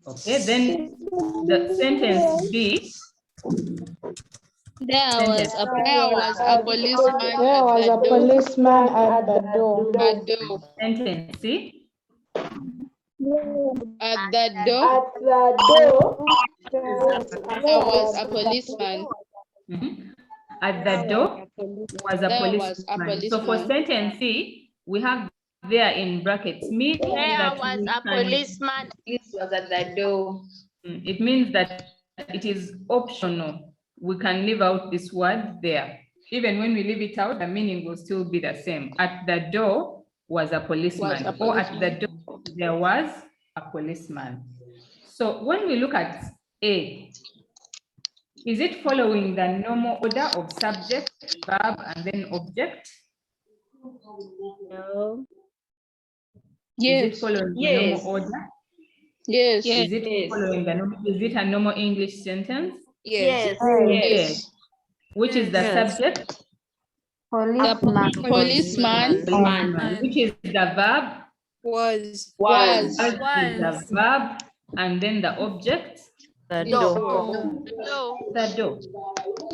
Okay, then the sentence B. There was a policeman at the door. Sentence C. At the door. There was a policeman. At the door was a There was a policeman. So for policeman. sentence C, we have there in brackets, meaning There that was we a can- policeman. It was at the door. It means that it is optional. We can leave out this word there. Even when we leave it out, the meaning will still be the same. At the door was a policeman, or at the door there was a policeman. So when we look at A, is it following the normal order of subject, verb, and then object? No. Is it following the normal order? Yes. Is it following the normal? Is it a normal English sentence? Yes. Yes. Which is the subject? Policeman. Policeman. Which is the verb? Was. Was is the verb, and then the object? The door.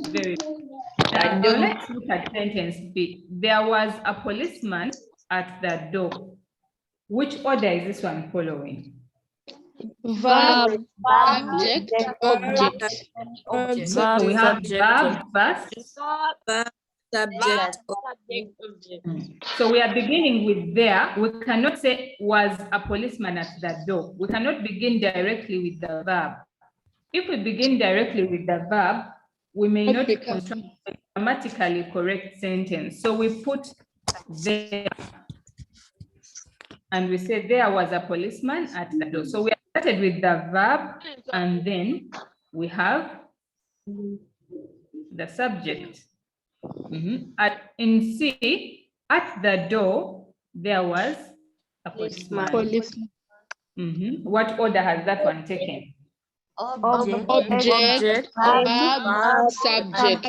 Very good. Now let's look at sentence B. There was a policeman at the door. Which order is this one following? Verb. Subject. Object. So we have verb first. Subject. So we are beginning with there. We cannot say was a policeman at the door. We cannot begin directly with the verb. If we begin directly with the verb, we may not construct a grammatically correct sentence. So we put there and we say there was a policeman at the door. So we started with the verb and then we have the subject. In C, at the door, there was a policeman. What order has that one taken? Object. Verb. Subject.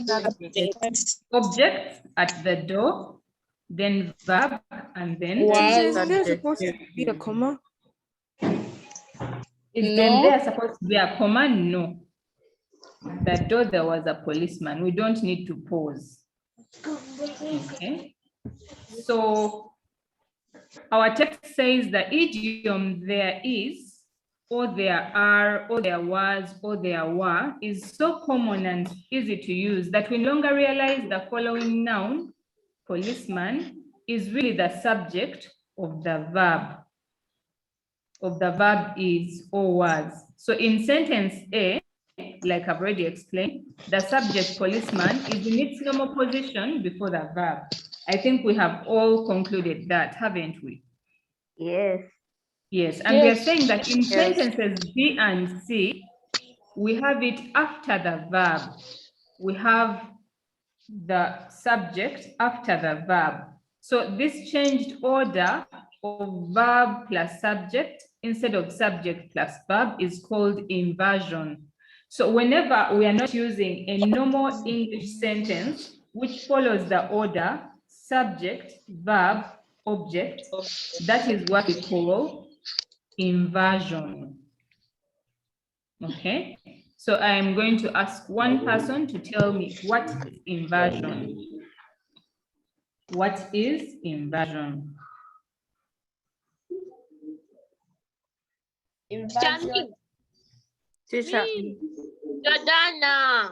Object at the door, then verb, and then Was. There's supposed to be a comma. Is then there supposed to be a comma? No. The door, there was a policeman. We don't need to pause. Okay. So our text says the idiom there is, or there are, or there was, or there were is so common and easy to use that we no longer realize the following noun, policeman, is really the subject of the verb. Is or was. So in sentence A, like I've already explained, the subject policeman is in its normal position before the verb. I think we have all concluded that, haven't we? Yes. Yes, and we are saying that in sentences B and C, we have it after the verb. We have the subject after the verb. So this changed order of verb plus subject instead of subject plus verb is called inversion. So whenever we are not using a normal English sentence which follows the order subject, verb, object, that is what we call inversion. Okay, so I am going to ask one person to tell me what is inversion. What is inversion? Inversion. Teacher. Jordana.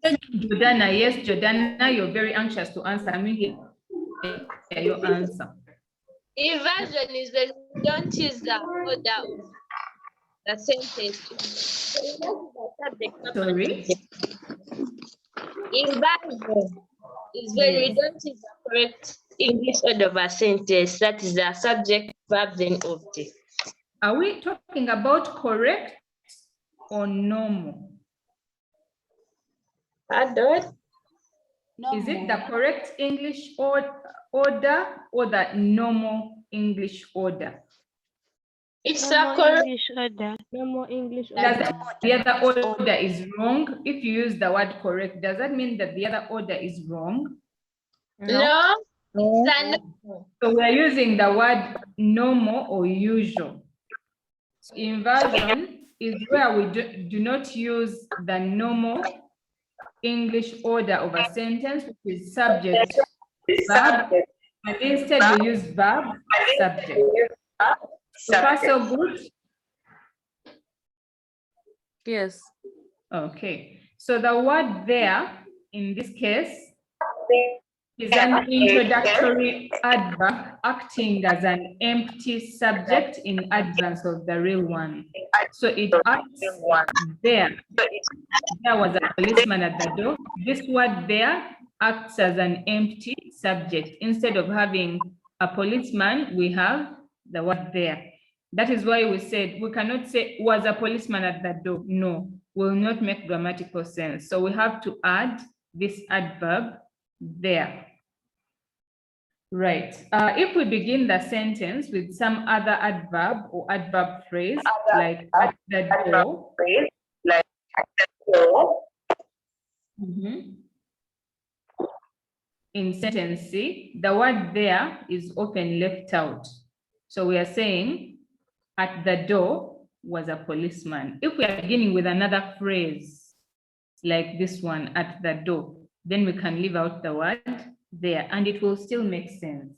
Jordana, yes, Jordana, you're very anxious to answer. I'm hear your answer. Inversion is when we don't use the order of the sentence. Sorry? Inversion is when we don't use the correct English order of a sentence. That is the subject, verb, then object. Are we talking about correct or normal? Pardon? Is it the correct English order or the normal English order? It's a correct English order. Normal English Does order. the other order is wrong? If you use the word correct, does that mean that the other order is wrong? no. So we're using the word normal or usual. Inversion is where we do not use the normal English order of a sentence, which is subject, verb, and instead we use verb, subject. So far, so good? Yes. Okay. So the word there, in this case, is an introductory adverb acting as an empty subject in advance of the real one. So it acts there. There was a policeman at the door. This word there acts as an empty subject. Instead of having a policeman, we have the word there. That is why we said we cannot say was a policeman at the door. No, will not make grammatical sense. So we have to add this adverb there. Right. If we begin the sentence with some other adverb or adverb phrase, like at the door. In sentence C, the word there is often left out. So we are saying at the door was a policeman. If we are beginning with another phrase like this one, at the door, then we can leave out the word there and it will still make sense.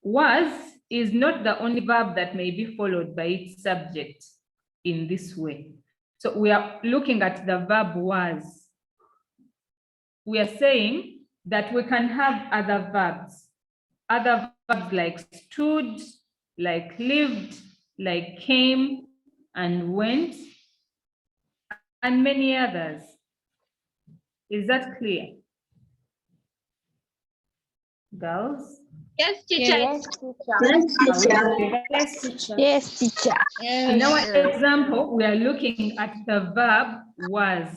Was is not the only verb that may be followed by its subject in this way. So we are looking at the verb was. We are saying that we can have other verbs like stood, like lived, like came and went, and many others. Is that clear? Girls? Yes, teacher. Yes, teacher. Yes, teacher. In our example, we are looking at the verb was,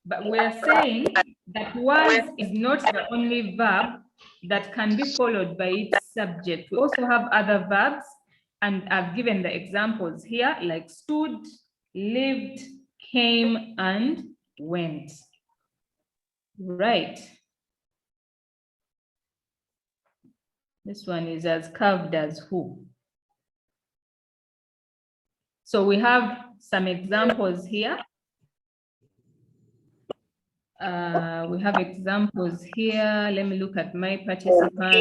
but we are saying that was is not the only verb that can be followed by its subject. We also have other verbs, and I've given the examples here, like stood, lived, came, and went. Right. This one is as curved as who. So we have some examples here. We have examples here. Let me look at my participant.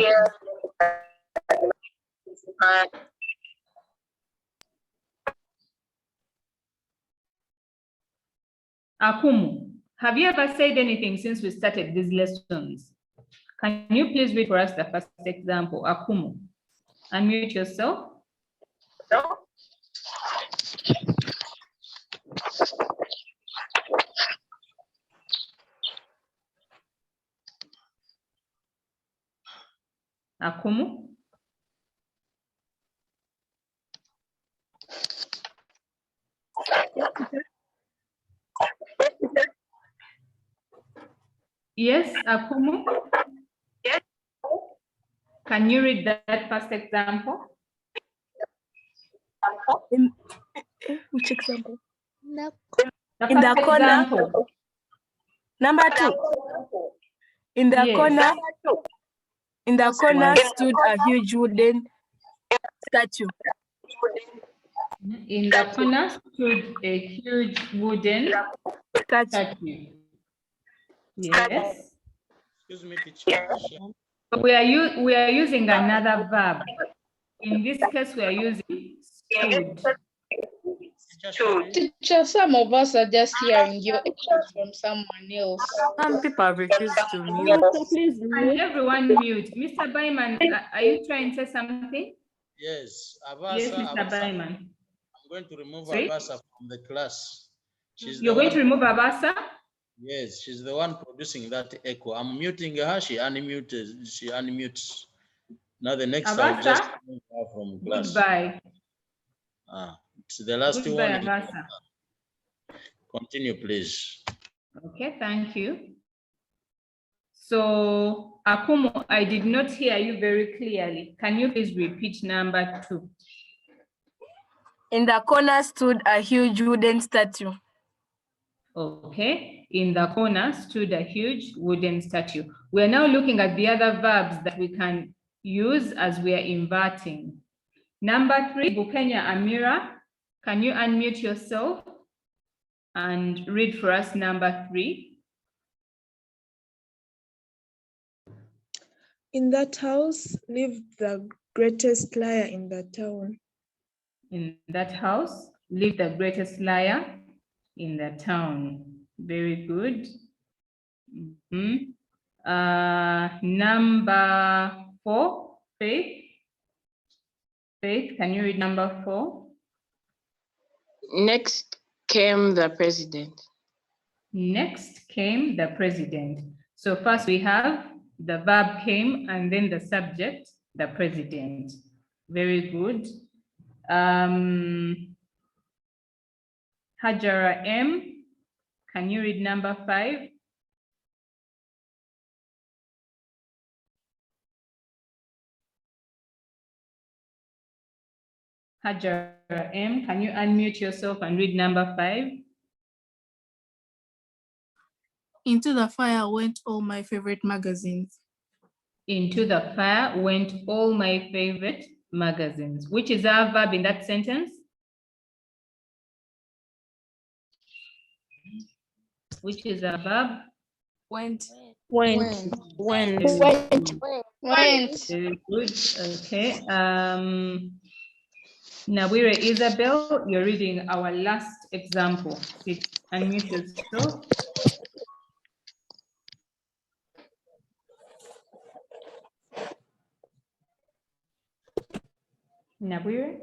Akumu, have you ever said anything since we started these lessons? Can you please read for us the first example? Akumu, unmute yourself. Akumu. Yes, Akumu. Yes. Can you read that first example? Which example? In the corner. Example. Number 2. In the corner. In the corner stood a huge wooden statue. In the corner stood a huge wooden statue. Yes. Excuse me, teacher. We are using another verb. In this case, we are using stood. Teacher, some of us are just hearing your input from someone else. Some people have refused to mute. And everyone mute. Mr. Byman, are you trying to say something? Yes, Yes, Mr. Byman. I'm going to remove Abasa from the class. You're going to remove Abasa? Yes, she's the one producing that echo. I'm muting her, she unmutes. Now the next Abasa, I'll just remove her from class. Goodbye. It's the last Goodbye, one. Abasa. Continue, please. Okay, thank you. So, Akumu, I did not hear you very clearly. Can you please repeat number 2? In the corner stood a huge wooden statue. Okay, in the corner stood a huge wooden statue. We're now looking at the other verbs that we can use as we are inverting. Number 3, Bukenya Amira. Can you unmute yourself and read for us number 3? In that house lived the greatest liar in the town. In that house lived the greatest liar in the town. Very good. Number 4, Faith. Faith, can you read number 4? Next came the president. Next came the president. So first we have the verb came and then the subject, the president. Very good. Hajara M, can you read number 5? Hajara M, can you unmute yourself and read number 5? Into the fire went all my favorite magazines. Into the fire went all my favorite magazines. Which is our verb in that sentence? Which is our verb? Went. Went. Very good. Okay. Nawire Isabel, you're reading our last example. Please unmute yourself. Nawire,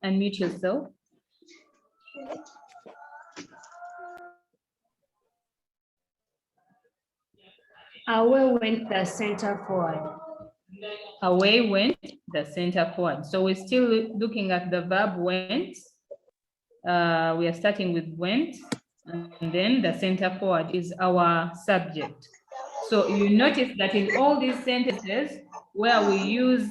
unmute yourself. Away went the center forward. Away went the center forward. So we're still looking at the verb went. We are starting with went, and then the center forward is our subject. So you notice that in all these sentences where we use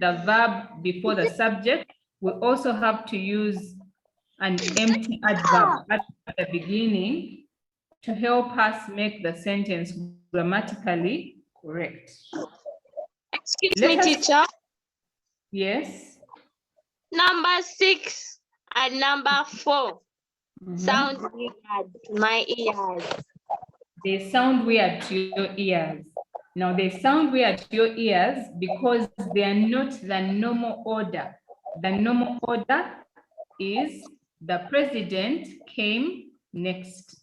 the verb before the subject, we also have to use an empty adverb at the beginning to help us make the sentence grammatically correct. Excuse me, teacher. Yes. Number 6 and number 4 sound weird to my ears. They sound weird to your ears. Now they sound weird to your ears because they are not the normal order. The normal order is the president came next.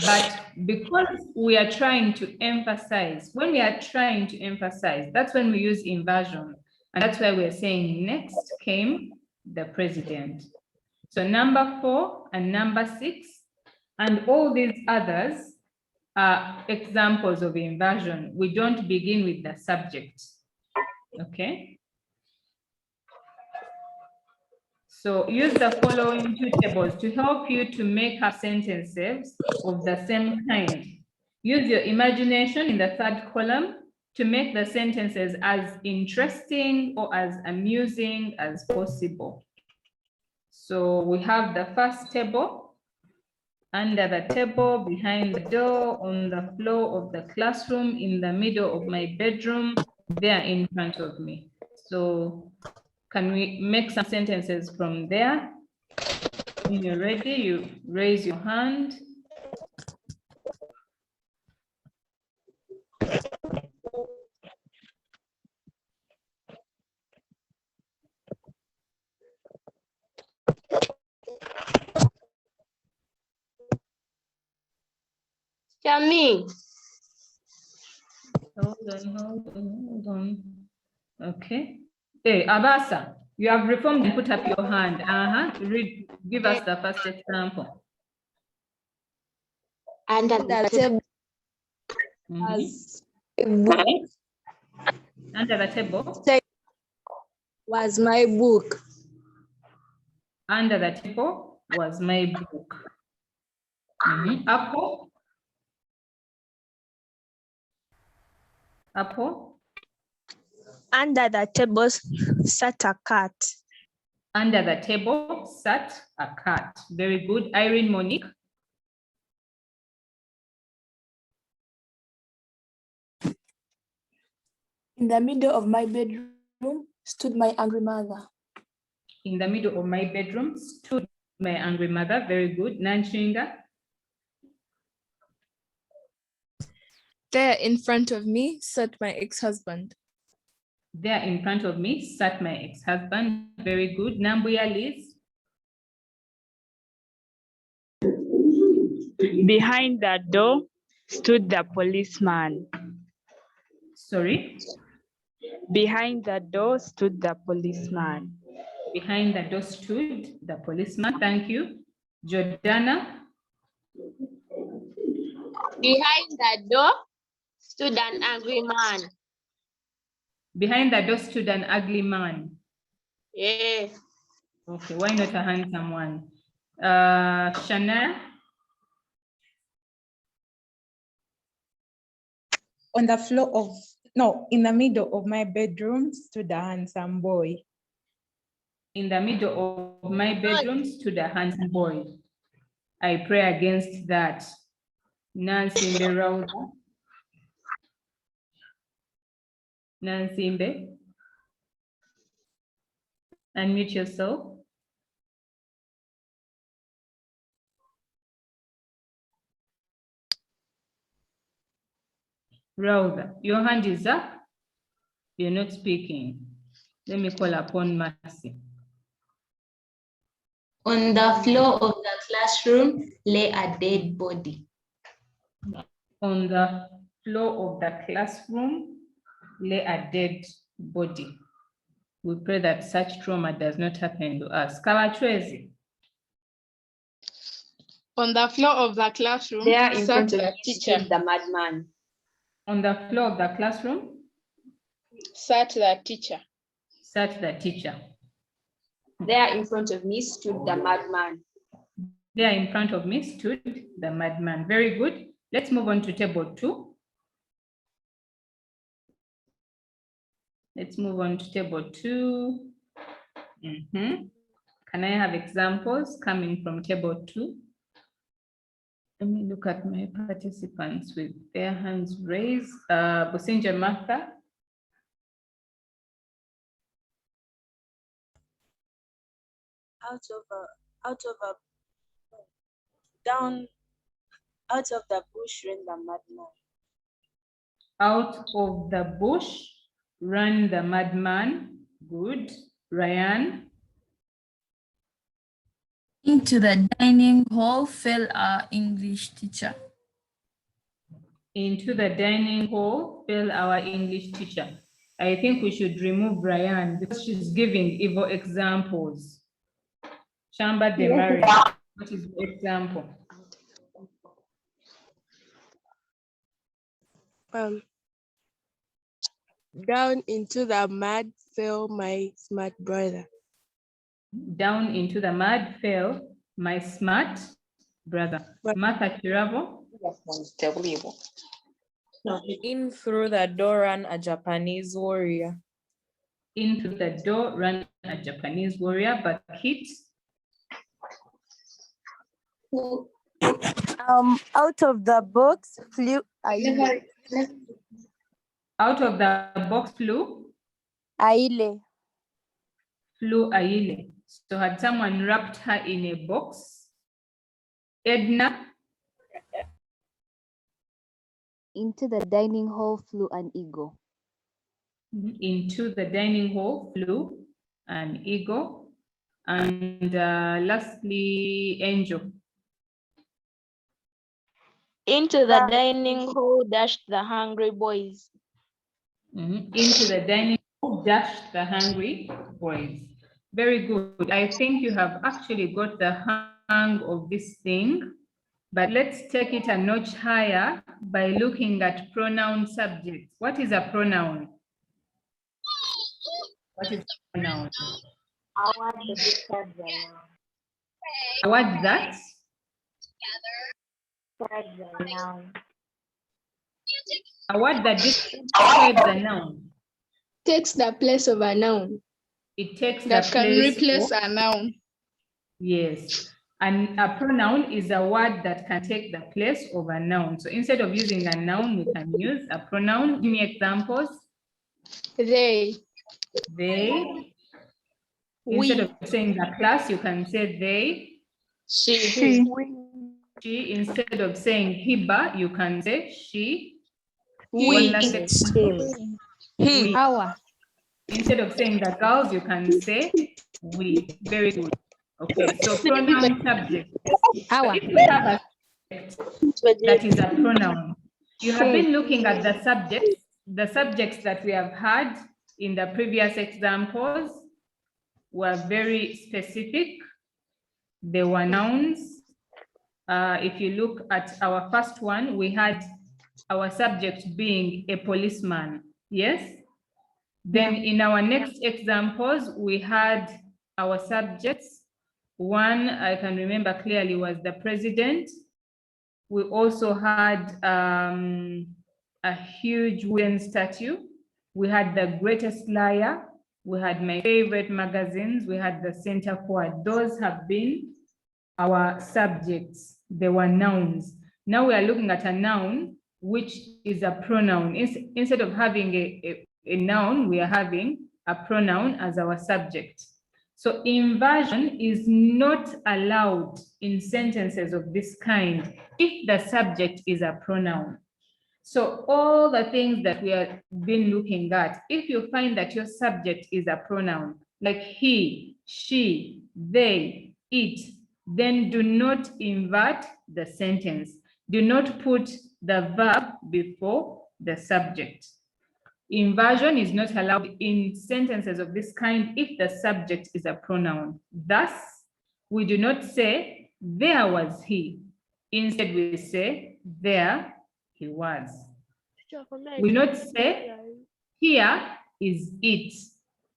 But because we are trying to emphasize, when we are trying to emphasize, that's when we use inversion. And that's why we're saying next came the president. So number 4 and number 6 and all these others are examples of inversion. We don't begin with the subject. Okay. So use the following 2 tables to help you to make up sentences of the same kind. Use your imagination in the 3rd column to make the sentences as interesting or as amusing as possible. So we have the first table, under the table, behind the door, on the floor of the classroom, in the middle of my bedroom, there in front of me. So can we make some sentences from there? When you're ready, you raise your hand. Yummy. Hold on. Okay. Hey, Abasa, you have reformed and put up your hand. Read, give us the first example. Under the table. Was a book. Under the table. Was my book. Under the table was my book. Apple. Apple. Under the table sat a cat. Under the table sat a cat. Very good. Irene Monique. In the middle of my bedroom stood my angry mother. In the middle of my bedroom stood my angry mother. Very good. Nanyunja. There in front of me sat my ex-husband. There in front of me sat my ex-husband. Very good. Nambuya Liz. Behind the door stood the policeman. Sorry. Behind the door stood the policeman. Behind the door stood the policeman. Thank you. Jordana. Behind the door stood an angry man. Behind the door stood an ugly man. Yes. Okay, why not a handsome one? Shana. On the floor of, no, in the middle of my bedroom stood a handsome boy. In the middle of my bedroom stood a handsome boy. I pray against that. Nancy Mbe. Nancy Mbe. Unmute yourself. Rhoda, your hand is up. You're not speaking. Let me call upon Mercy. On the floor of the classroom lay a dead body. On the floor of the classroom lay a dead body. We pray that such trauma does not happen to us. Kawachwezi. On the floor of the classroom There in sat front of the me teacher. stood the madman. On the floor of the classroom Sat the teacher. sat the teacher. There in front of me stood the madman. There in front of me stood the madman. Very good. Let's move on to table 2. Let's move on to table 2. Can I have examples coming from table 2? Let me look at my participants with their hands raised. Bosinja Martha. Out of the bush ran the madman. Out of the bush ran the madman. Good. Ryan. Into the dining hall fell our English teacher. Into the dining hall fell our English teacher. I think we should remove Ryan because she's giving evil examples. Chamba de Mary, what is the example? Down into the mud fell my smart brother. Down into the mud fell my smart brother. Martha Chiravo. In through the door ran a Japanese warrior. Into the door ran a Japanese warrior, but hit. Out of the box flew Aile. Out of the box flew Aile. So had someone wrapped her in a box? Edna. Into the dining hall flew an eagle. Into the dining hall flew an eagle. And lastly, Angel. Into the dining hall dashed the hungry boys. Into the dining hall dashed the hungry boys. Very good. I think you have actually got the hang of this thing, but let's take it a notch higher by looking at pronoun subjects. What is a pronoun? What is a pronoun? A word that describes a noun. A word that? Describes a noun. A word that describes a noun. Takes the place of a noun. It takes That the can place replace of, a noun. yes. And a pronoun is a word that can take the place of a noun. So instead of using a noun, we can use a pronoun. Give me examples. They. They. We. Instead of saying the class, you can say they. She. She. Instead of saying Hiba, you can say she. We. One last example. We. Our. Instead of saying the girls, you can say we. Very good. Okay, so pronoun subject. So if we have a subject that is a pronoun, you have been looking at the subjects that we have had in the previous examples were very specific. They were nouns. If you look at our first one, we had our subject being a policeman. Yes? Then in our next examples, we had our subjects. One I can remember clearly was the president. We also had a huge wooden statue. We had the greatest liar. We had my favorite magazines. We had the center court. Those have been our subjects. They were nouns. Now we are looking at a noun, which is a pronoun. Instead of having a noun, we are having a pronoun as our subject. So inversion is not allowed in sentences of this kind if the subject is a pronoun. So all the things that we have been looking at, if you find that your subject is a pronoun, like he, she, they, it, then do not invert the sentence. Do not put the verb before the subject. Inversion is not allowed in sentences of this kind if the subject is a pronoun. Thus, we do not say, there was he. Instead, we say, there he was. We do not say, here is it.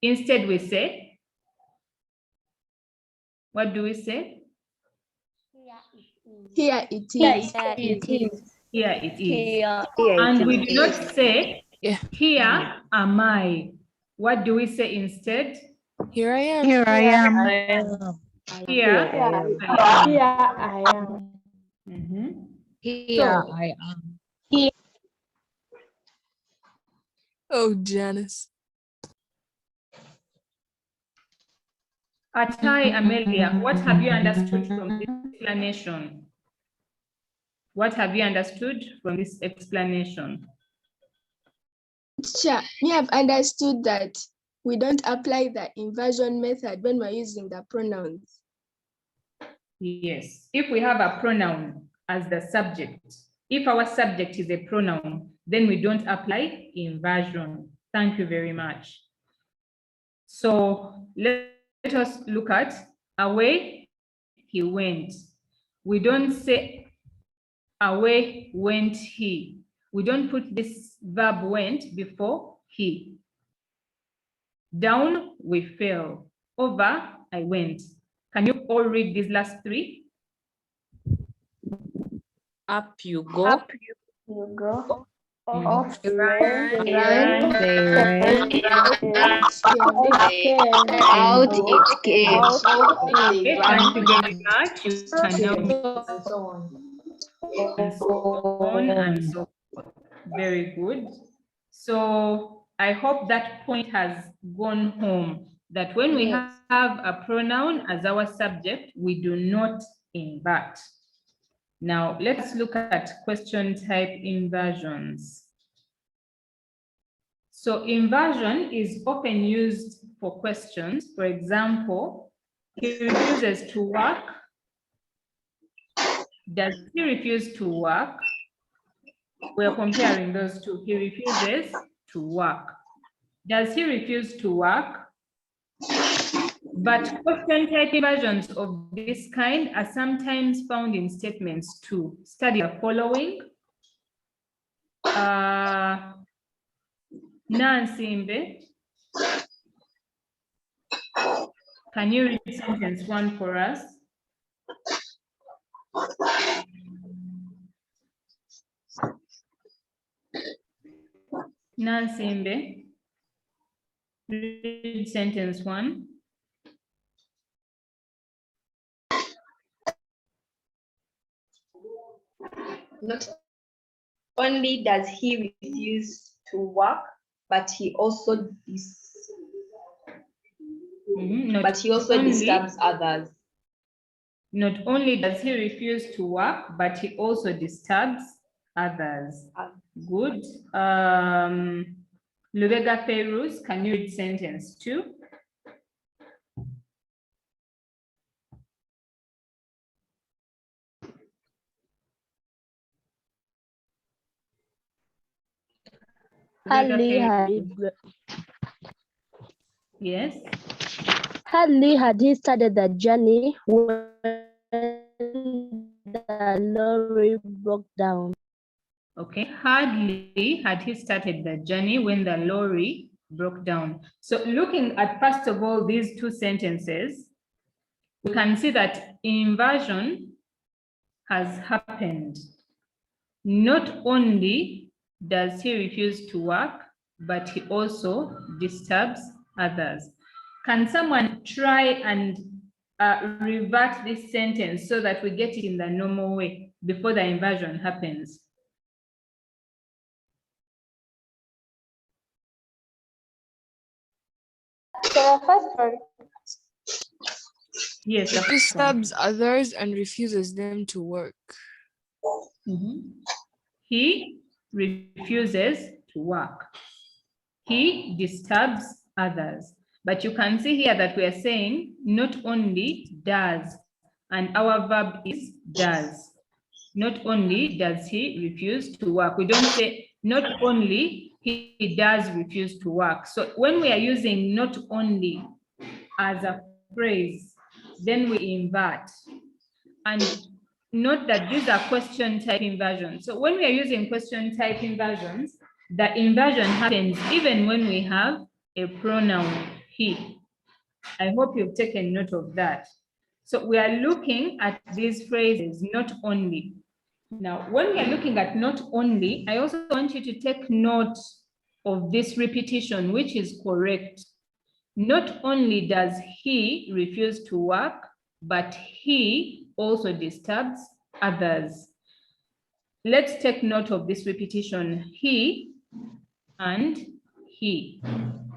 Instead, we say, what do we say? Here it is. Here it is. Here it is. And we do not say, here am I. What do we say instead? Here I am. Here I am. Here I am. Here I am. Oh, Janice. Atai, Amelia, what have you understood from this explanation? What have you understood from this explanation? Teacher, we have understood that we don't apply the inversion method when we're using the pronouns. Yes, if we have a pronoun as the subject, if our subject is a pronoun, then we don't apply inversion. Thank you very much. So let us look at away he went. We don't say away went he. We don't put this verb went before he. Down we fell. Over I went. Can you all read these last three? Up you go. Up you go. Off They you ran, run. they ran, Out it came. Okay, thank you very much. You can now And so on. and so on and so forth. Very good. So I hope that point has gone home, that when we have a pronoun as our subject, we do not invert. Now let's look at question type inversions. So inversion is often used for questions. For example, he refuses to work. Does he refuse to work? We're comparing those two. He refuses to work. Does he refuse to work? But question type inversions of this kind are sometimes found in statements too. Study the following. Nansimbe, can you read sentence 1 for us? Nansimbe, read sentence 1. Not only does he refuse to work, but he also Not disturbs others. Not only does he refuse to work, but he also disturbs others. Good. Lubega Perus, can you read sentence 2? Yes. Hardly had he started the journey when the lorry broke down. Okay, hardly had he started the journey when the lorry broke down. So looking at, first of all, these two sentences, we can see that inversion has happened. Not only does he refuse to work, but he also disturbs others. Can someone try and revert this sentence so that we get it in the normal way before the inversion happens? So first one. Yes. It disturbs others and refuses them to work. He refuses to work. He disturbs others. But you can see here that we are saying not only does, and our verb is does. Not only does he refuse to work. We don't say not only he does refuse to work. So when we are using not only as a phrase, then we invert. And note that these are question type inversions. So when we are using question type inversions, the inversion happens even when we have a pronoun he. I hope you've taken note of that. So we are looking at these phrases, not only. Now, when we are looking at not only, I also want you to take note of this repetition, which is correct. Not only does he refuse to work, but he also disturbs others. Let's take note of this repetition, he and he.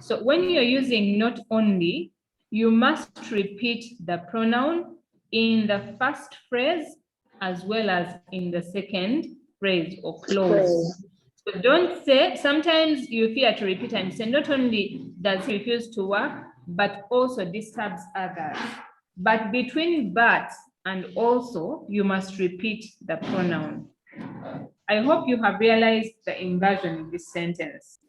So when you're using not only, you must repeat the pronoun in the first phrase as well as in the second phrase or clause. So don't say, sometimes you fear to repeat and say, not only does he refuse to work, but also disturbs others. But between but and also, you must repeat the pronoun. I hope you have realized the inversion in this sentence.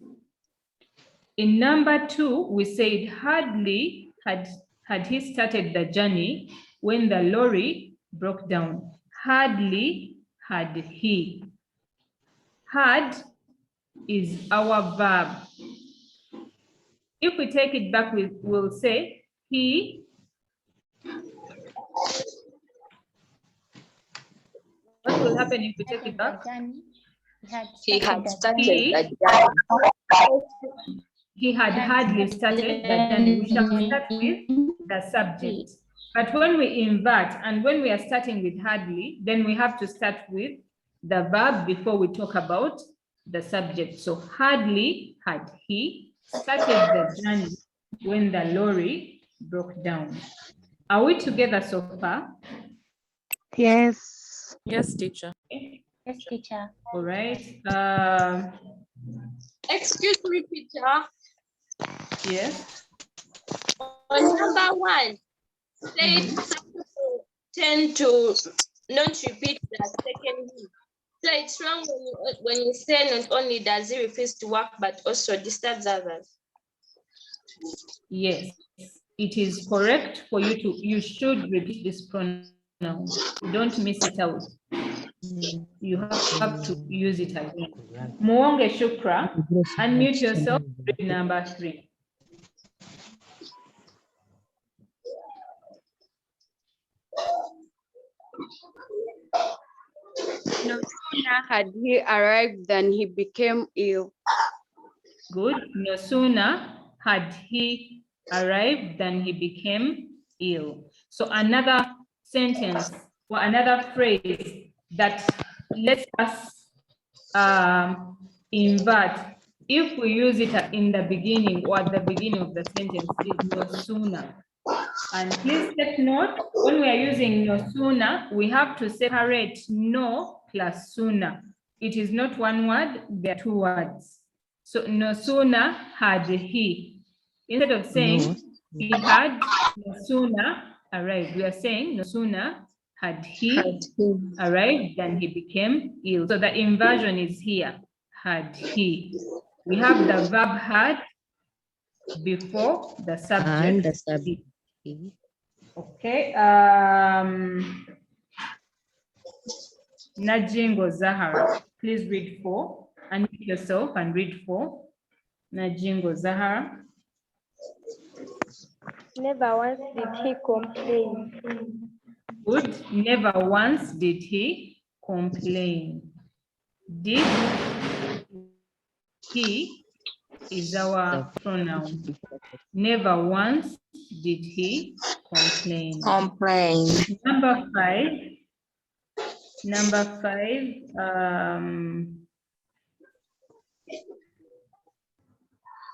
In number 2, we said hardly had he started the journey when the lorry broke down. Hardly had he. Had is our verb. If we take it back, we'll say he. What will happen if we take it back? He had started the journey. He had hardly started the journey. We shall start with the subject. But when we invert and when we are starting with hardly, then we have to start with the verb before we talk about the subject. So hardly had he started the journey when the lorry broke down. Are we together so far? Yes. Yes, teacher. Okay. Yes, teacher. All right. Excuse me, teacher. Yes. On number 1, say some people tend to not repeat the second he. So it's wrong when you say not only does he refuse to work, but also disturbs others. Yes, it is correct for you to, you should repeat this pronoun. Don't miss it out. You have to use it again. Muonge Shukra, unmute yourself, read number 3. No sooner had he arrived than he became ill. Good. No sooner had he arrived than he became ill. So another sentence or another phrase that lets us invert if we use it in the beginning or at the beginning of the sentence, it's no sooner. And please take note, when we are using no sooner, we have to separate no plus sooner. It is not one word, there are two words. So no sooner had he. Instead of saying he had no sooner arrived, we are saying no sooner had he arrived than he became ill. So the inversion is here, had he. We have the verb had before the subject. And the subject. Okay. Najingo Zahara, please read 4. Unmute yourself and read 4. Najingo Zahara. Never once did he complain. Good. Never once did he complain. Did he is our pronoun. Never once did he complain. Number 5. Number 5.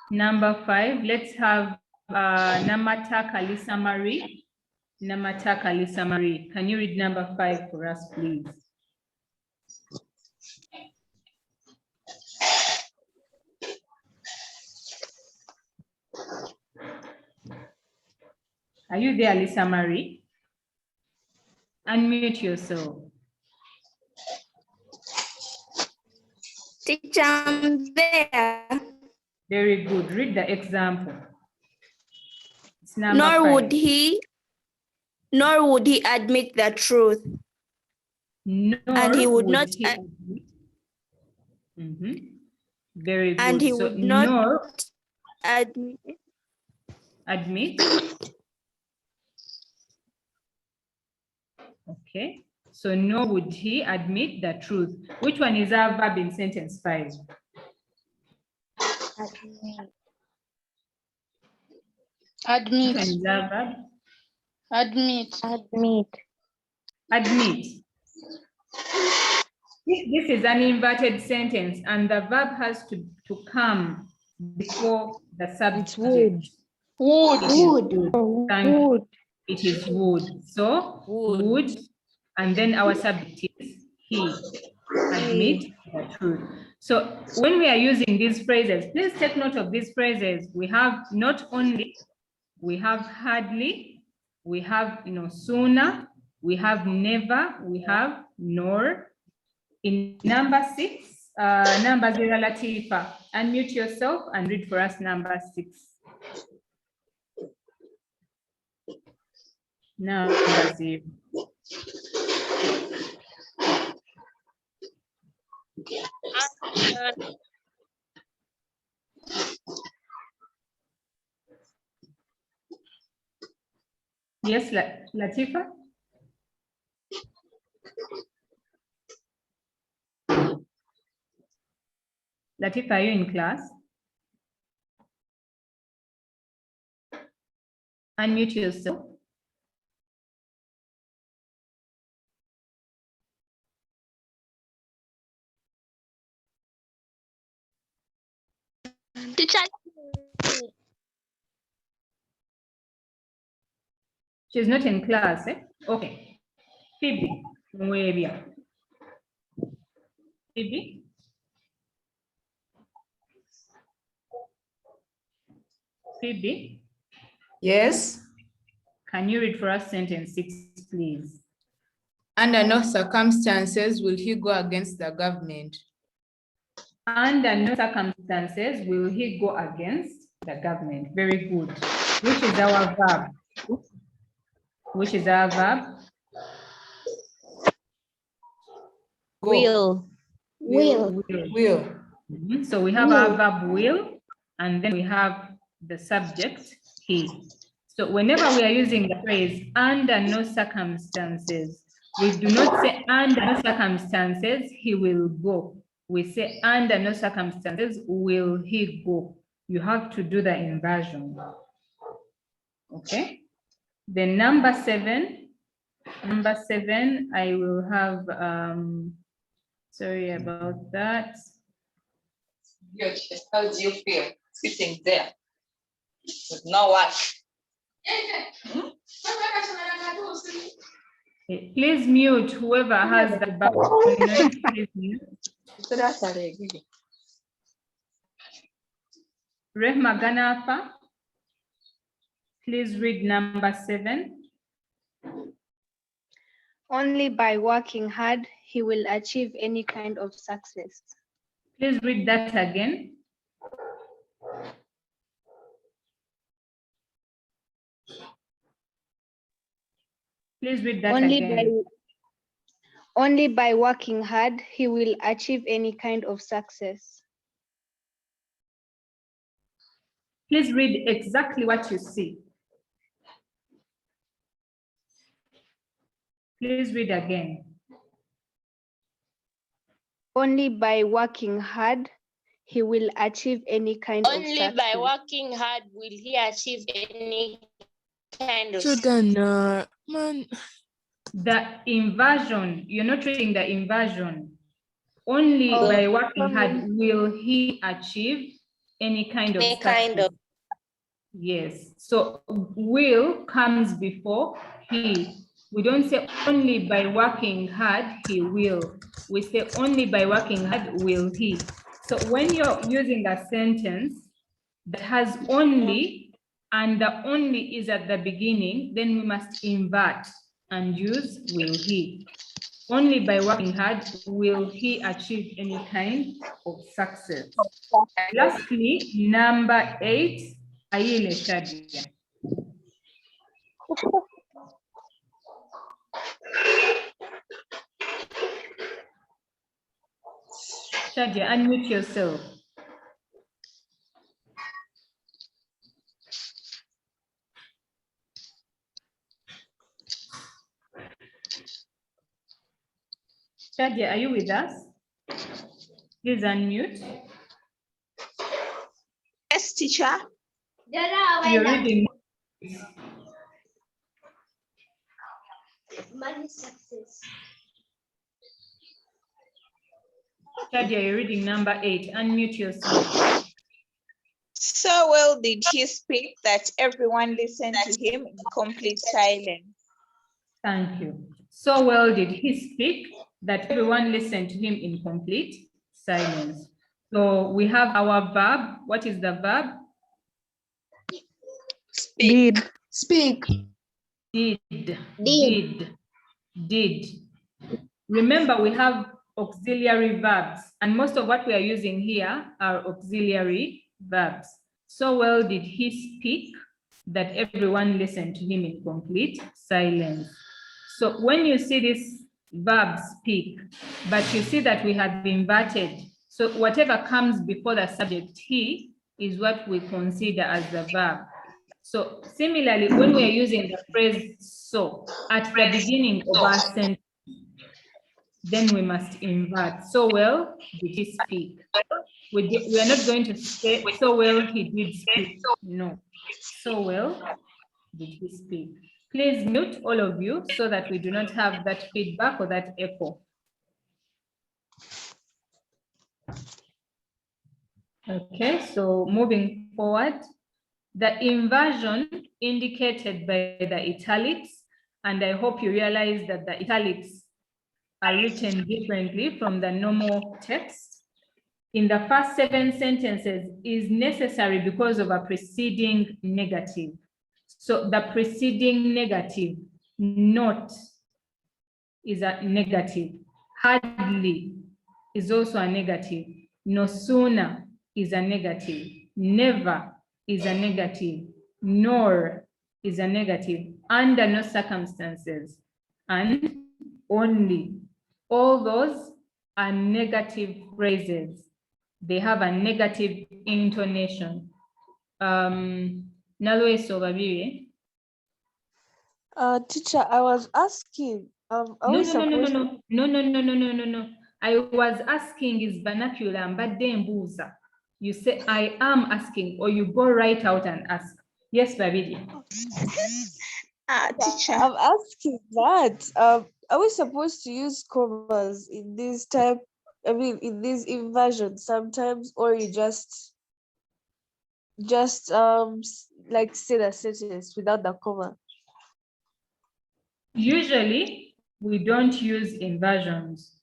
Number 5. Let's have Namata Kalisa Marie. Namata Kalisa Marie. Can you read number 5 for us, please? Are you there, Lisa Marie? Unmute yourself. Teacher, I'm there. Very good. Read the example. It's number Nor 5. would he admit the truth. And he would not Very good. And he so would not nor admit. Okay. So nor would he admit the truth. Which one is our verb in sentence 5? Admit. Which one is our verb? Admit. Admit. This is an inverted sentence and the verb has to come before the subject. Would. It is would. So would, and then our subject is he. Admit the truth. So when we are using these phrases, please take note of these phrases. We have not only, we have hardly, we have no sooner, we have never, we have nor. In number 6, number 0, Latifa, unmute yourself and read for us number 6. Number 0. Yes, Latifa? Latifa, are you in class? Unmute yourself. Teacher. She's not in class, eh? Okay. Phoebe, Nwebia. Phoebe? Phoebe? Yes. Can you read for us sentence 6, please? Under no circumstances will he go against the government. Under no circumstances will he go against the government. Very good. Which is our verb? Which is our verb? Will. So we have our verb will, and then we have the subject he. So whenever we are using the phrase under no circumstances, we do not say under no circumstances he will go. We say under no circumstances will he go. You have to do the inversion. Okay. Then number 7, I will have, sorry about that. How do you feel sitting there with no work? Please mute whoever has the background noise. Please mute. Rehma Ganapa, please read number 7. Only by working hard, he will achieve any kind of success. Please read that again. Please read that again. Only by working hard, he will achieve any kind of success. Please read exactly what you see. Please read again. Only by working hard, he will achieve any kind of success. Only by working hard will he achieve any kind of Man. The inversion, you're not reading the inversion. Only by working hard will he achieve any kind of success. Yes, so will comes before he. We don't say only by working hard he will. We say only by working hard will he. So when you're using a sentence that has only and the only is at the beginning, then we must invert and use will he. Only by working hard will he achieve any kind of success. Lastly, number 8, Ayile Shadia. Shadia, unmute yourself. Shadia, are you with us? Please unmute. Yes, teacher. You're reading. Money success. Shadia, you're reading number 8. Unmute yourself. So well did he speak that everyone listened to him in complete silence. Thank you. So well did he speak that everyone listened to him in complete silence. So we have our verb. What is the verb? Speak. Speak. Did. Remember, we have auxiliary verbs, and most of what we are using here are auxiliary verbs. So well did he speak that everyone listened to him in complete silence. So when you see this verb speak, but you see that we have inverted, so whatever comes before the subject he is what we consider as the verb. So similarly, when we are using the phrase so at the beginning of our sentence, then we must invert. So well did he speak. We are not going to say so well he did speak. No. So well did he speak. Please mute all of you so that we do not have that feedback or that echo. Okay, so moving forward, the inversion indicated by the italics, and I hope you realize that the italics are written differently from the normal text. In the first 7 sentences is necessary because of a preceding negative. So the preceding negative, not, is a negative. Hardly is also a negative. No sooner is a negative. Never is a negative. Nor is a negative. Under no circumstances. And only. All those are negative phrases. They have a negative intonation. Teacher, I was asking, No. I was asking is vernacular, but then you say I am asking, or you go right out and ask. Yes, Babidi. Teacher, I'm asking that. Are we supposed to use commas in this type I mean, in these inversions sometimes, or you just like say the sentence without the comma? Usually, we don't use inversions.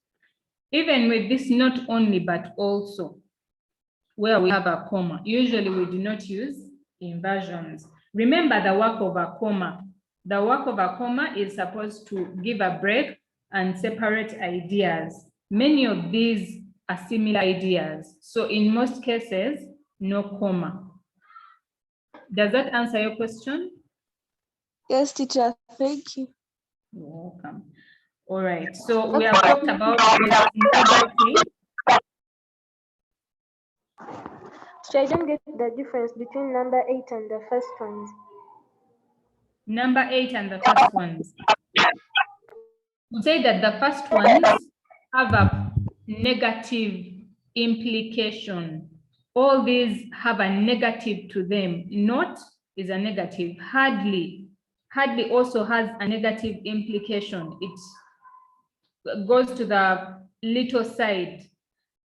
Even with this, not only, but also, where we have a comma. Usually, we do not use inversions. Remember the work of a comma. The work of a comma is supposed to give a break and separate ideas. Many of these are similar ideas. So in most cases, no comma. Does that answer your question? Yes, teacher, thank you. You're welcome. All right, so we have talked about integrity. So I don't get the difference between number 8 and the first ones. Number 8 and the first ones. We say that the first ones have a negative implication. All these have a negative to them. Not is a negative. Hardly also has a negative implication. It goes to the little side.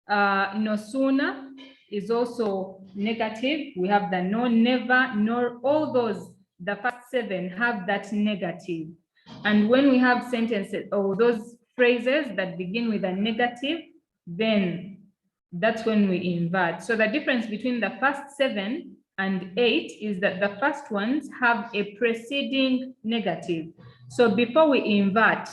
No sooner is also negative. We have the no, never, nor, all those, the first 7 have that negative. And when we have sentences or those phrases that begin with a negative, then that's when we invert. So the difference between the first 7 and 8 is that the first ones have a preceding negative. So before we invert,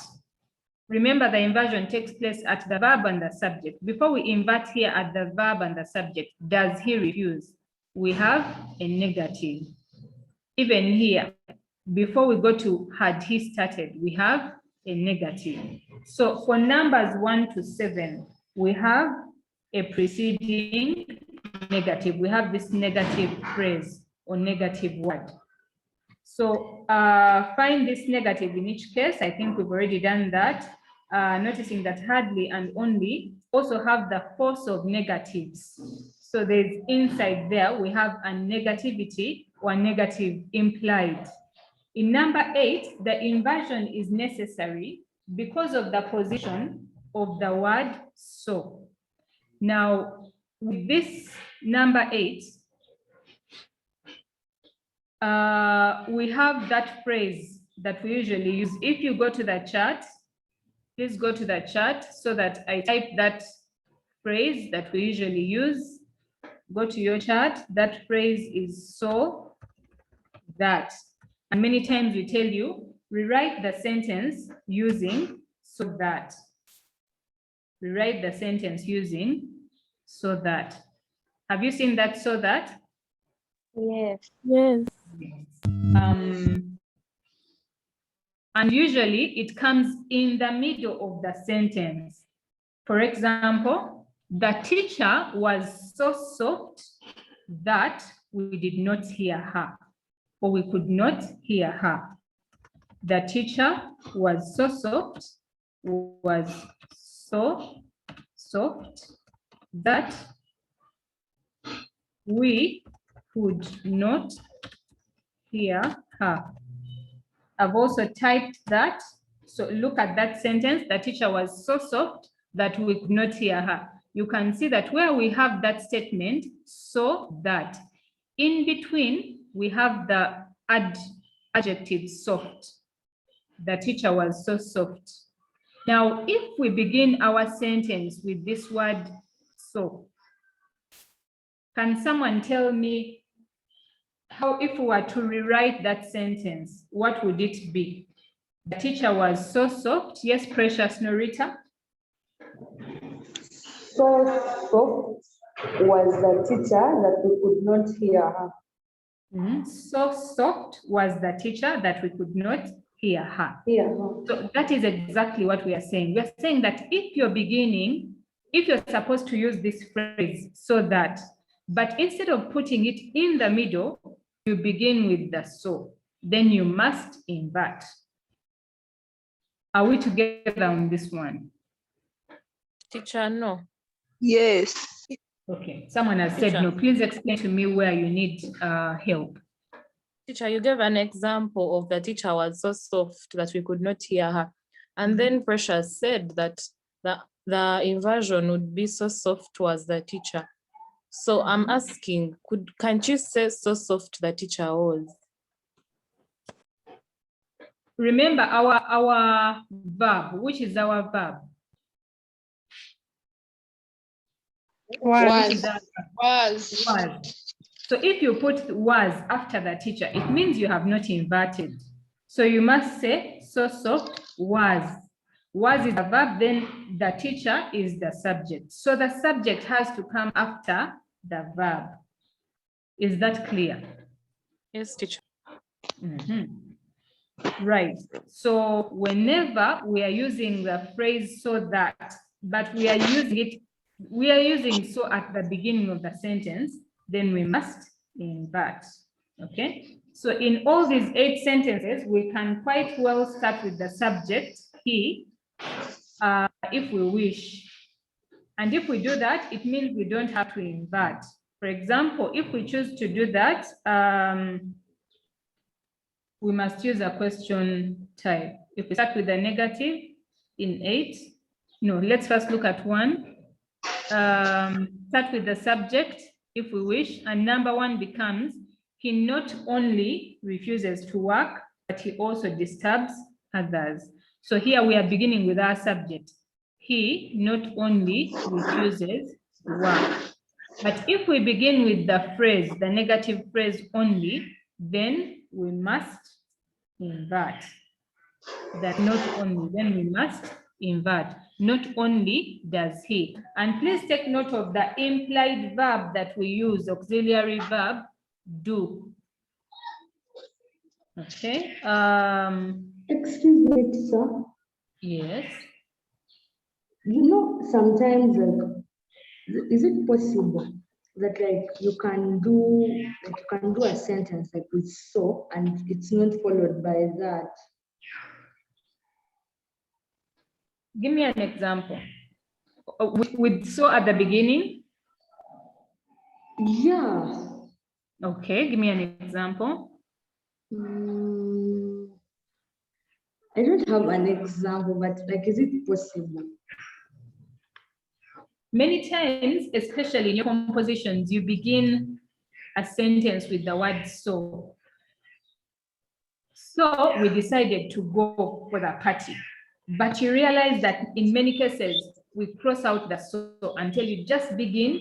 remember the inversion takes place at the verb and the subject. Before we invert here at the verb and the subject, does he refuse? We have a negative. Even here, before we go to had he started, we have a negative. So for numbers 1 to 7, we have a preceding negative. We have this negative phrase or negative word. So find this negative in each case. I think we've already done that. Noticing that hardly and only also have the force of negatives. So there's inside there, we have a negativity or negative implied. In number 8, the inversion is necessary because of the position of the word so. Now, with this number 8, we have that phrase that we usually use. If you go to the chart, please go to the chart so that I type that phrase that we usually use. Go to your chart. That phrase is so that. And many times we tell you, rewrite the sentence using so that. Rewrite the sentence using so that. Have you seen that so that? Yes. Yes. And usually it comes in the middle of the sentence. For example, the teacher was so soft that we did not hear her, or we could not hear her. The teacher was so soft, that we could not hear her. I've also typed that. So look at that sentence. The teacher was so soft that we could not hear her. You can see that where we have that statement, so that, in between, we have the adjective soft. The teacher was so soft. Now, if we begin our sentence with this word so, can someone tell me how, if we were to rewrite that sentence, what would it be? The teacher was so soft. Yes, precious Norita. So soft was the teacher that we could not hear her. So soft was the teacher that we could not hear her. So that is exactly what we are saying. We are saying that if you're supposed to use this phrase, so that, but instead of putting it in the middle, you begin with the so, then you must invert. Are we together on this one? Teacher, no. Yes. Okay, someone has said no. Please explain to me where you need help. Teacher, you gave an example of the teacher was so soft that we could not hear her. And then Precious said that the the inversion would be so soft was the teacher. So I'm asking, can't you say so soft the teacher was? Remember our verb, which is our verb? Was. So if you put was after the teacher, it means you have not inverted. So you must say so soft was. Was is the verb, then the teacher is the subject. So the subject has to come after the verb. Is that clear? Yes, teacher. Right. So whenever we are using the phrase so that, but we are using so at the beginning of the sentence, then we must invert. Okay. So in all these 8 sentences, we can quite well start with the subject, he, if we wish. And if we do that, it means we don't have to invert. For example, if we choose to do that, we must use a question type. If we start with the negative in 8, no, let's first look at 1. Start with the subject, if we wish, and number 1 becomes, he not only refuses to work, but he also disturbs others. So here we are beginning with our subject. He not only refuses to work. But if we begin with the phrase, the negative phrase only, then we must invert. That not only, then we must invert. Not only does he. And please take note of the implied verb that we use, auxiliary verb, do. Okay. Excuse me, teacher. Yes. You know, sometimes is it possible that you can do a sentence like with so and it's not followed by that? Give me an example. With so at the beginning? Yeah. Okay, give me an example. I don't have an example, but is it possible? Many times, especially in your compositions, you begin a sentence with the word so. So we decided to go for the party, but you realize that in many cases, we cross out the so until you just begin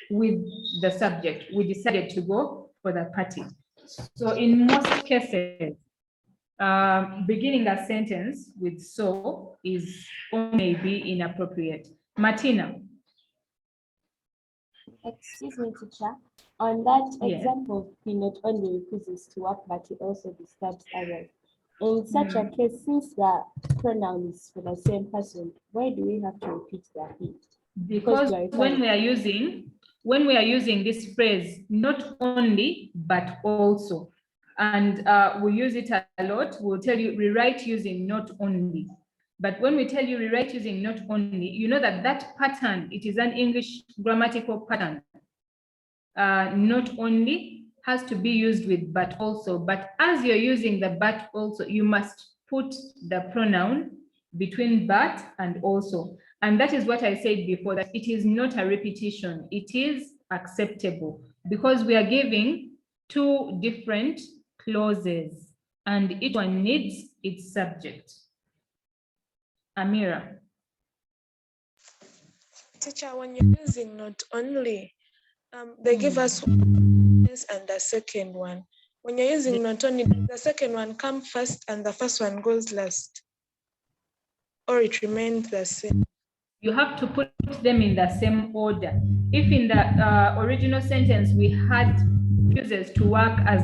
with the subject. We decided to go for the party. So in most cases, beginning a sentence with so is maybe inappropriate. Martina. Excuse me, teacher. On that Yes. example, he not only refuses to work, but he also disturbs others. In such a case, since the pronoun is for the same person, why do we have to repeat the he? Because when we are using this phrase, not only, but also, and we use it a lot, we'll tell you rewrite using not only. But when we tell you rewrite using not only, you know that that pattern, it is an English grammatical pattern. Not only has to be used with but also, but as you're using the but also, you must put the pronoun between but and also. And that is what I said before, that it is not a repetition, it is acceptable because we are giving 2 different clauses and each one needs its subject. Amira. Teacher, when you're using not only, they give us one and the second one. When you're using not only, the second one come first and the first one goes last, or it remains the same. You have to put them in the same order. If in the original sentence we had refuses to work as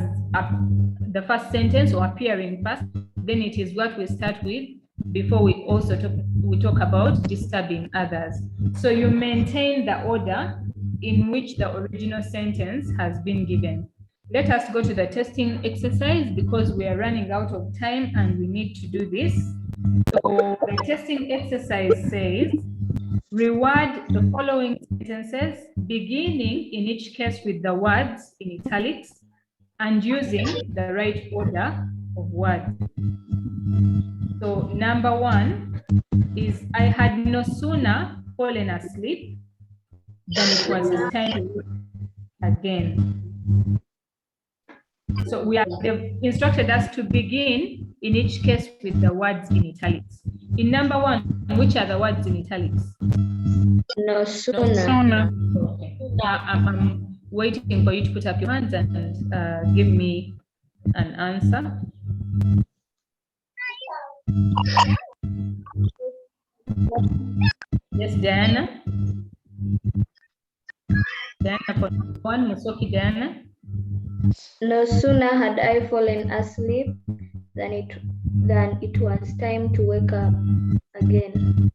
the first sentence or appearing first, then it is what we start with before we also talk about disturbing others. So you maintain the order in which the original sentence has been given. Let us go to the testing exercise because we are running out of time and we need to do this. So the testing exercise says, reword the following sentences, beginning in each case with the words in italics and using the right order of words. So number 1, is I had no sooner fallen asleep than it was time to work again. So they've instructed us to begin in each case with the words in italics. In number 1, which are the words in italics? No sooner. Okay. I'm waiting for you to put up your hands and give me an answer. Yes, Diana. Diana for 1, Musoki Diana. No sooner had I fallen asleep than it was time to wake up again.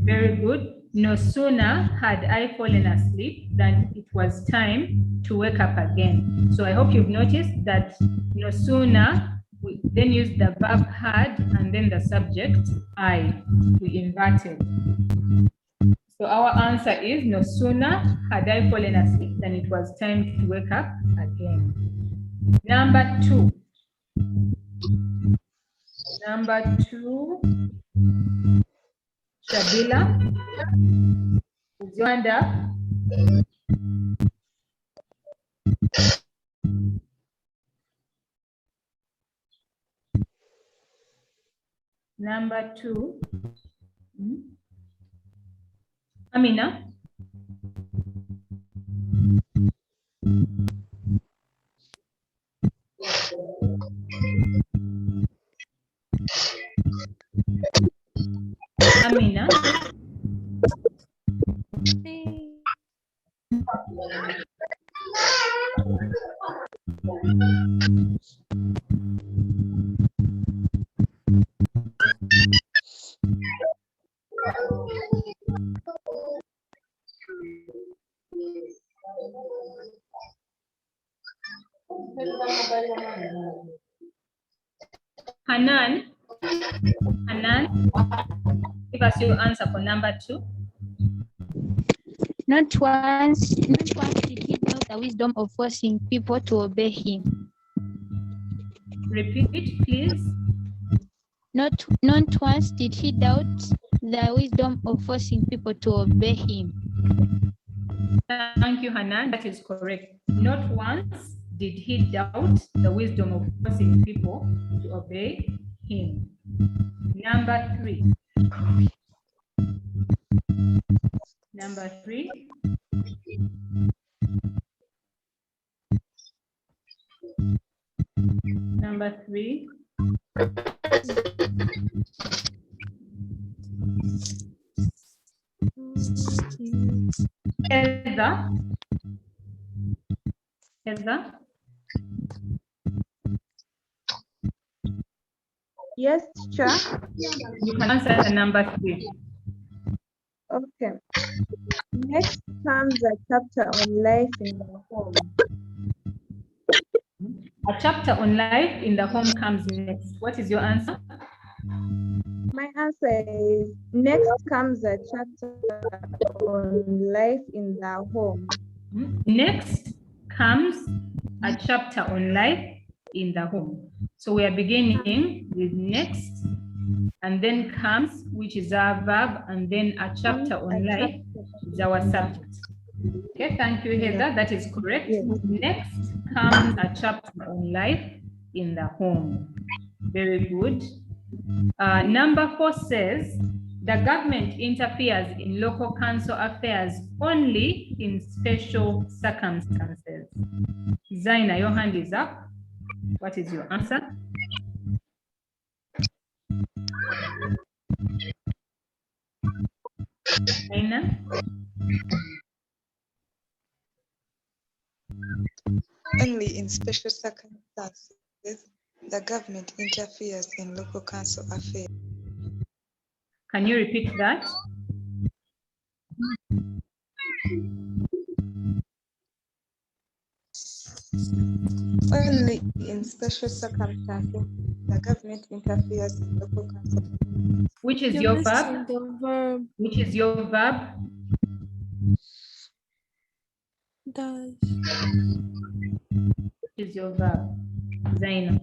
Very good. No sooner had I fallen asleep than it was time to wake up again. So I hope you've noticed that no sooner, we then use the verb had and then the subject I. We inverted. So our answer is no sooner had I fallen asleep than it was time to wake up again. Number 2. Number 2. Shabila. Is your hand up? Number 2. Amina. Amina. Hanan. Hanan, give us your answer for number 2. Not once did he doubt the wisdom of forcing people to obey him. Repeat, please. Not once did he doubt the wisdom of forcing people to obey him. Thank you, Hanan. That is correct. Not once did he doubt the wisdom of forcing people to obey him. Number 3. Number 3. Number 3. Heather. Heather. Yes, teacher. You can answer number 3. Okay. Next comes a chapter on life in the home. A chapter on life in the home comes next. What is your answer? My answer is next comes a chapter on life in the home. Next comes a chapter on life in the home. So we are beginning with next, and then comes, which is our verb, and then a chapter on life is our subject. Okay, thank you, Heather. That is correct. Yes. Next comes a chapter on life in the home. Very good. Number 4 says, the government interferes in local council affairs only in special circumstances. Zaina, your hand is up. What is your answer? Zaina? Only in special circumstances, the government interferes in local council affairs. Can you repeat that? Only in special circumstances, the government interferes in local council. Which is your verb? Which is your verb? Does. Which is your verb? Zaina.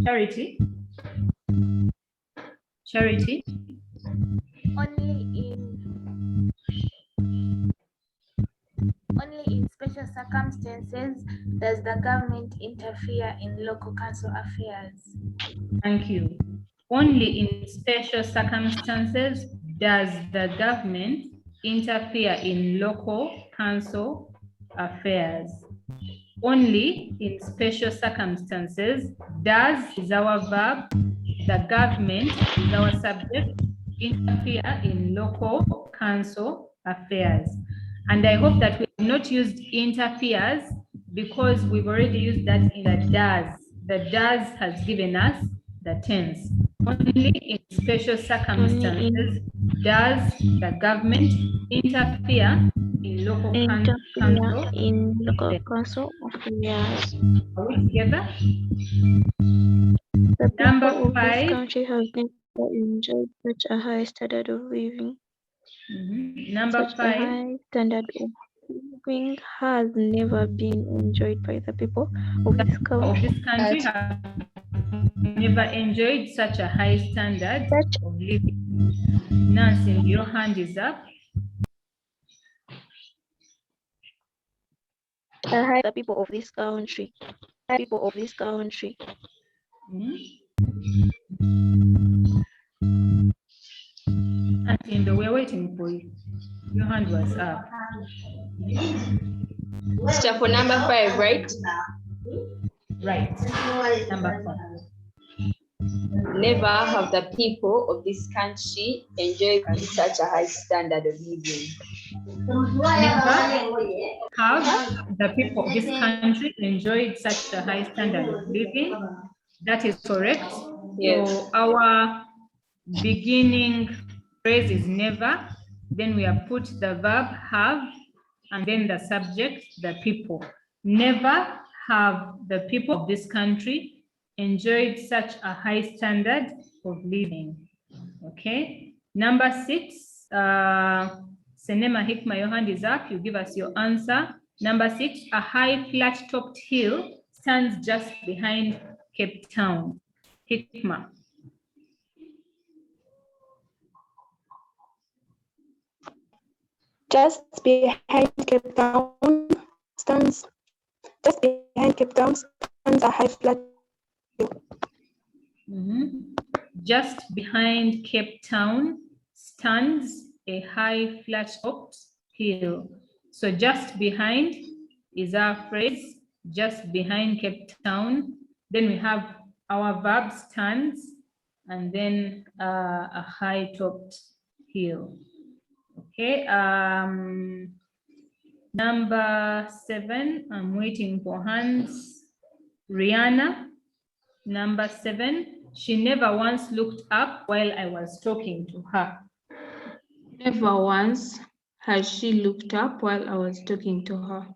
Charity? Charity? Only in special circumstances does the government interfere in local council affairs. Thank you. Only in special circumstances does the government interfere in local council affairs. Only in special circumstances does is our verb, the government is our subject, interfere in local council affairs. And I hope that we have not used interferes because we've already used that in the does. The does has given us the tense. Only in special circumstances does the government interfere in local council affairs. Are we together? The people Number of 5. this country have never enjoyed such a high standard of living. Number Such 5. a high standard of living has never been enjoyed by the people of this country. Have never enjoyed such a high standard of living. Nancy, your hand is up. The people of this country. People of this country. And we're waiting for you. Your hand was up. Step for number 5, right? Right. Number 5. Never have the people of this country enjoyed such a high standard of living. Never have the people of this country enjoyed such a high standard of living. That is correct. Yes. So our beginning phrase is never. Then we have put the verb have, and then the subject, the people. Never have the people of this country enjoyed such a high standard of living. Okay. Number 6, Senema Hikma, your hand is up. You give us your answer. Number 6, a high flat-topped hill stands just behind Cape Town. Hikma. Just behind Cape Town stands a high flat hill. Just behind Cape Town stands a high flat-topped hill. So just behind is our phrase, just behind Cape Town. Then we have our verb stands, and then a high-topped hill. Okay, number 7, I'm waiting for hands. Rihanna, number 7, she never once looked up while I was talking to her. Never once has she looked up while I was talking to her.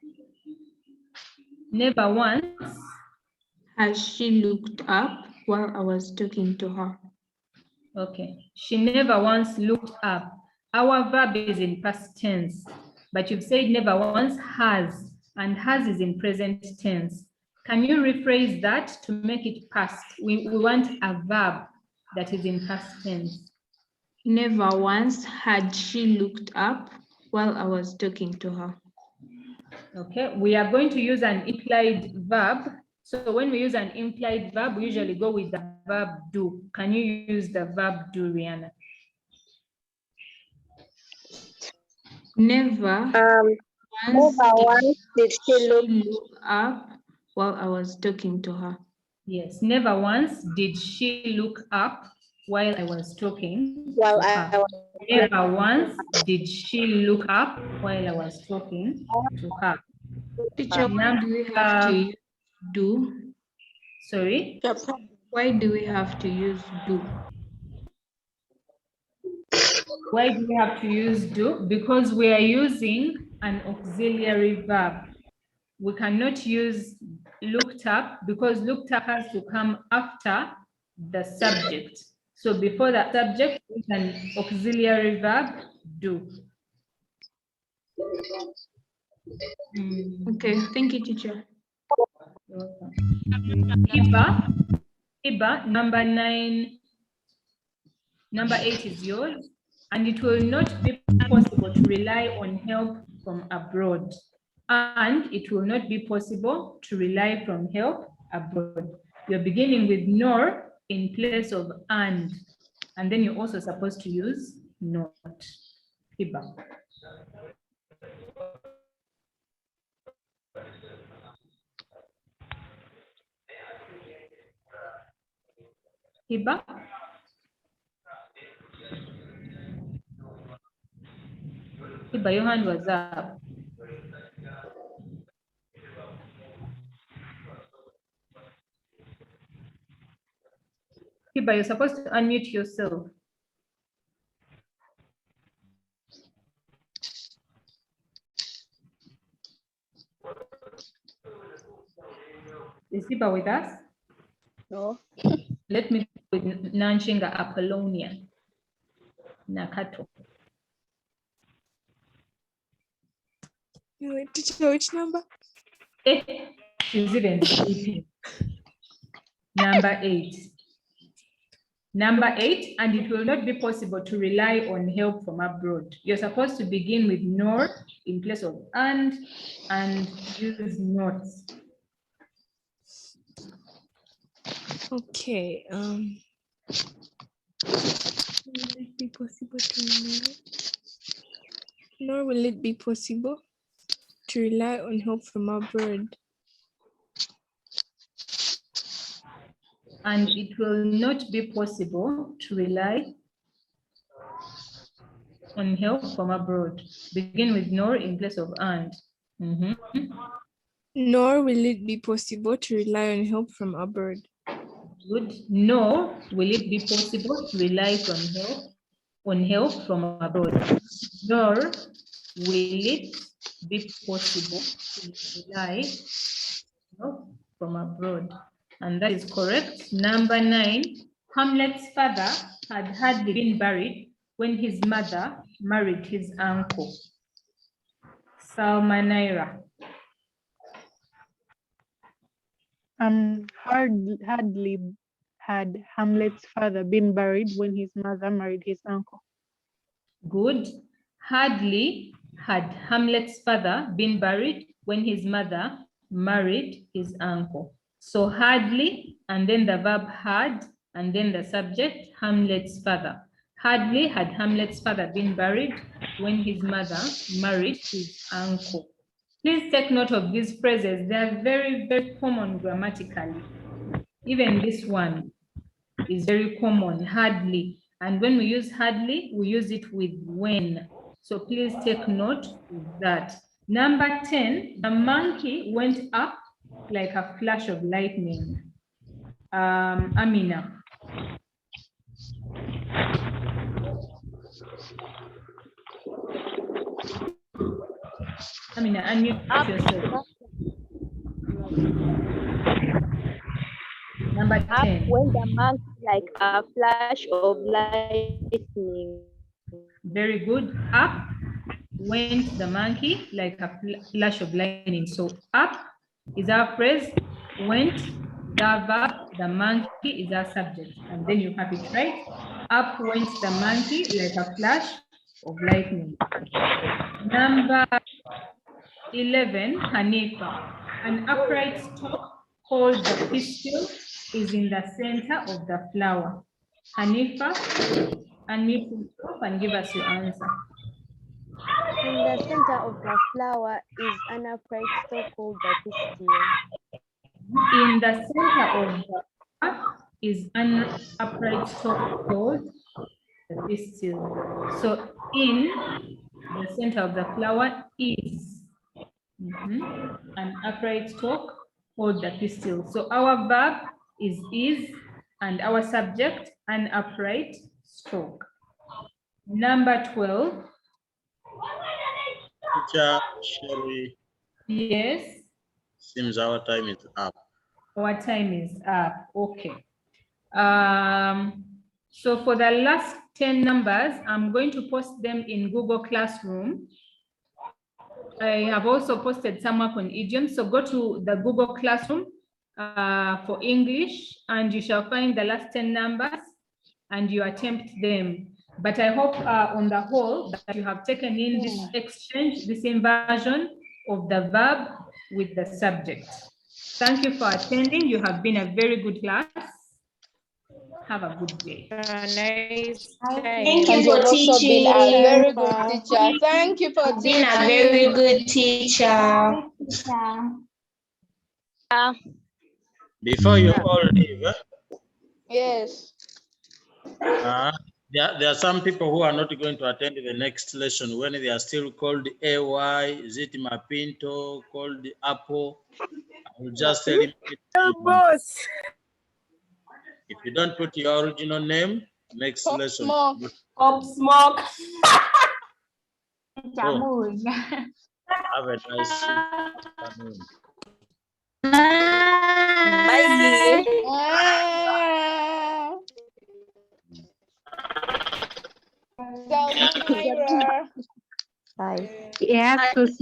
Never once has she looked up while I was talking to her. Okay, she never once looked up. Our verb is in past tense, but you've said never once has, and has is in present tense. Can you rephrase that to make it past? We want a verb that is in past tense. Never once had she looked up while I was talking to her. Okay, we are going to use an implied verb. So when we use an implied verb, we usually go with the verb do. Can you use the verb do, Rihanna? Never once did she look up while I was talking to her. Yes, never once did she look up while I was talking to her. Never once did she look up while I was talking to her. Teacher, why do we have to use do? Sorry? Why do we have to use do? Why do we have to use do? Because we are using an auxiliary verb. We cannot use looked up because looked up has to come after the subject. So before the subject is an auxiliary verb, do. Okay, thank you, teacher. Eva, Iba, number 9, number 8 is yours. And it will not be possible to rely on help from abroad. And it will not be possible to rely from help abroad. You're beginning with nor in place of and then you're also supposed to use not. Hiba. Hiba. Hiba, your hand was up. Hiba, you're supposed to unmute yourself. Is Hiba with us? No. Let me with Nanshinga Apollonia. Nakato. Teacher, which number? She's even sleeping. Number 8. Number 8, and it will not be possible to rely on help from abroad. You're supposed to begin with nor in place of and use not. Okay. Will it be possible to rely? Nor will it be possible to rely on help from abroad. And it will not be possible to rely on help from abroad. Begin with nor in place of and. Nor will it be possible to rely on help from abroad. Good. Nor will it be possible to rely on help from abroad. Nor will it be possible to rely on help from abroad. And that is correct. Number 9, Hamlet's father had hardly been buried when his mother married his uncle. Salmanaira. Hardly had Hamlet's father been buried when his mother married his uncle. Good. Hardly had Hamlet's father been buried when his mother married his uncle. So hardly, and then the verb had, and then the subject, Hamlet's father. Hardly had Hamlet's father been buried when his mother married his uncle. Please take note of these phrases. They are very, very common grammatically. Even this one is very common, hardly. And when we use hardly, we use it with when. So please take note of that. Number 10, the monkey went up like a flash of lightning. Amina. Amina, unmute yourself. Number 10. When the monkey like a flash of lightning. Very good. Up went the monkey like a flash of lightning. So up is our phrase, went the verb, the monkey is our subject. And then you have it right. Up went the monkey like a flash of lightning. Number 11, Hanifa. An upright stalk called the pistil is in the center of the flower. Hanifa, unmute yourself and give us your answer. In the center of the flower is an upright stalk called the pistil. In the center of the flower is an upright stalk called the pistil. So in the center of the flower is an upright stalk called the pistil. So our verb is, and our subject, an upright stalk. Number 12. Teacher Sherry. Yes. Seems our time is up. Our time is up. Okay. So for the last 10 numbers, I'm going to post them in Google Classroom. I have also posted some work on idioms. So go to the Google Classroom for English, and you shall find the last 10 numbers and you attempt them. But I hope on the whole that you have taken in this exchange, this inversion of the verb with the subject. Thank you for attending. You have been a very good class. Have a good day. Nice. Thank you And for you've also been a teaching. very good teacher. Thank you for You've been a teaching. very good teacher. Before you all leave, Yes. there are some people who are not going to attend the next lesson when they are still called AY, is it Mapinto, called Apple. I will just tell him, boss. if you don't put your original name, next Pop lesson. Smoke. Pop Smoke. So, have a nice afternoon. Bye. Salma Mirror. Yeah, so